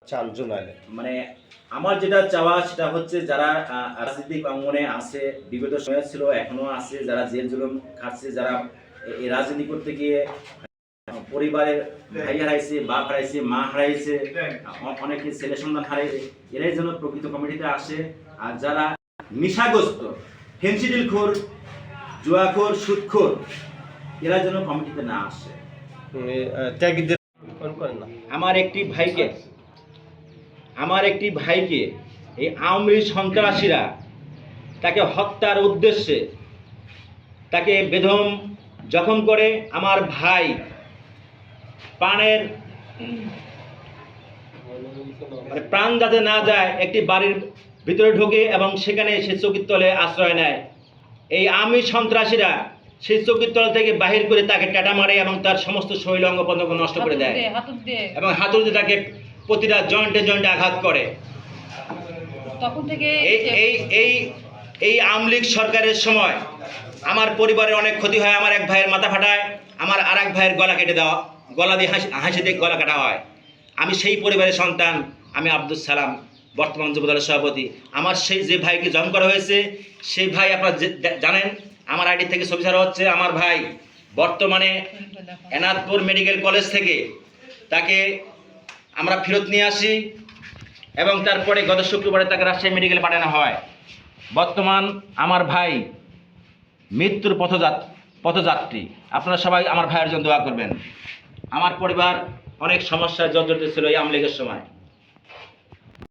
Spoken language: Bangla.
চান জুনাইলে মানে আমার যেটা চাওয়া সেটা হচ্ছে যারা রাজনৈতিক অঙ্গনে আছে, বিগত সময় ছিল, এখনো আছে, যারা জেল জুলুম খাচ্ছে, যারা এই রাজনীতি করতে গিয়ে পরিবারের ভাই হারাইছে, বাপ হারাইছে, মা হারাইছে, অনেকে ছেলে সন্তান হারাইছে, এরাই যেন প্রকৃত কমিটিতে আসে। আর যারা নেশাগ্রস্ত, ফেন্সিডিলখোর, জুয়াখোর, সুদখোর, এরা যেন কমিটিতে না আসে। ত্যাগীদের করেন না। আমার একটি ভাইকে এই আওয়ামী লীগ সন্ত্রাসীরা তাকে হত্যার উদ্দেশ্যে তাকে বেদম জখম করে। আমার ভাই প্রাণের প্রাণ যাতে না যায় একটি বাড়ির ভিতরে ঢোকে এবং সেখানে সে চৌকির তলে আশ্রয় নেয়। এই আওয়ামী সন্ত্রাসীরা সেই চৌকির তল থেকে বাহির করে তাকে টাটা মারে এবং তার সমস্ত শরীর অঙ্গ প্রত্যঙ্গ নষ্ট করে দেয় এবং হাতুড়ি দিয়ে তাকে প্রতিটা জয়েন্টে জয়েন্টে আঘাত করে। তখন থেকে এই আওয়ামী লীগ সরকারের সময় আমার পরিবারের অনেক ক্ষতি হয়। আমার এক ভাইয়ের মাথা ফাটায়, আমার আর এক ভাইয়ের গলা কেটে দেওয়া, গলা দিয়ে হাসি দিয়ে গলা কাটা হয়। আমি সেই পরিবারের সন্তান, আমি আব্দুল সালাম, বর্তমান যুবদলের সভাপতি। আমার সেই যে ভাইকে জন্ম করা হয়েছে সেই ভাই আপনারা জানেন, আমার আইডি থেকে ছবি ছাড়া হচ্ছে। আমার ভাই বর্তমানে এনাদপুর মেডিকেল কলেজ থেকে তাকে আমরা ফেরত নিয়ে আসি এবং তারপরে গত শুক্রবারে তাকে রাজশাহী মেডিকেলে পাঠানো হয়। বর্তমান আমার ভাই মৃত্যুর পথযাত্রী। আপনারা সবাই আমার ভাইয়ের জন্য দোয়া করবেন। আমার পরিবার অনেক সমস্যায় জর্জরিত ছিল এই আওয়ামী লীগের সময়।